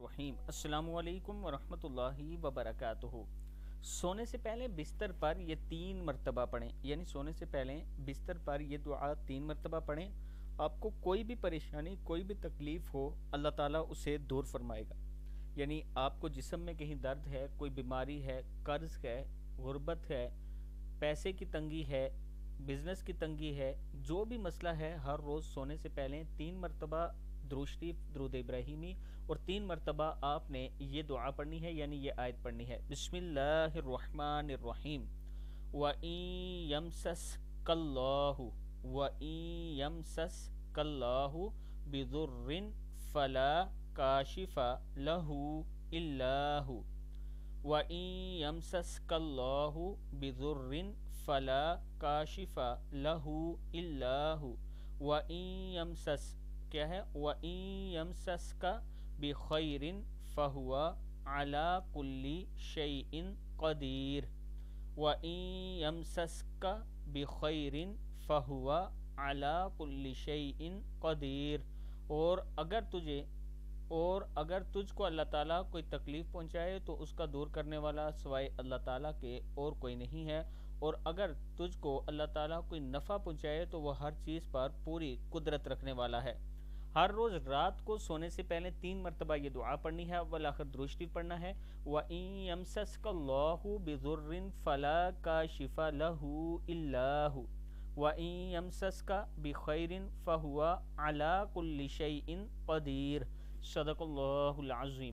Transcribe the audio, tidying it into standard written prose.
रहीम अस्सलामु अलैकुम वरहमतुल्लाहि वबरकातुहू। सोने से पहले बिस्तर पर ये 3 मरतबा पढ़ें, यानी सोने से पहले बिस्तर पर ये दुआ 3 मरतबा पढ़ें। आपको कोई भी परेशानी, कोई भी तकलीफ़ हो, अल्लाह ताला उसे दूर फरमाएगा। यानी आपको जिस्म में कहीं दर्द है, कोई बीमारी है, कर्ज है, गुर्बत है, पैसे की तंगी है, बिजनेस की तंगी है, जो भी मसला है, हर रोज़ सोने से पहले 3 मरतबा दुरूद शरीफ, दुरूद इब्राहिमी और 3 मरतबा आपने ये दुआ पढ़नी है, यानी ये आयत पढ़नी है। बिस्मिल्लाहिर्रहमानिर्रहीम। व इन यमसस्कल्लाहु व इन यमसस्कल्लाहु बिदुर्रिन फला काशिफा लहू इल्लाहु व इन यमसस्कल्लाहु बिदुर्रिन फला काशिफा लहू इल्लाहु व इन यमसस क्या है, व इन यमसस्का बिखैरिन फहुवा अला कुल्ली शैइन कदीर व इन यमसस्का बिखैरिन फहुवा अला कुल्ली शैइन कदीर। और अगर तुझको अल्लाह ताला कोई तकलीफ़ पहुँचाए तो उसका दूर करने वाला सिवाय अल्लाह ताला के और कोई नहीं है। और अगर तुझको अल्लाह ताला कोई नफ़ा पहुँचाए तो वह हर चीज़ पर पूरी कुदरत रखने वाला है। हर रोज़ रात को सोने से पहले 3 मरतबा ये दुआ पढ़नी है, अव्वल आखिर दुरूद शरीफ पढ़ना है। व इन यमसस्कल्लाहु बिदुर्रिन फला काशिफा लहू इल्लाहु व इन यमसस्का बिखैरिन फहुवा अला कुल्ली शैइन कदीर। सदक़ल्लाहुल अज़ीम।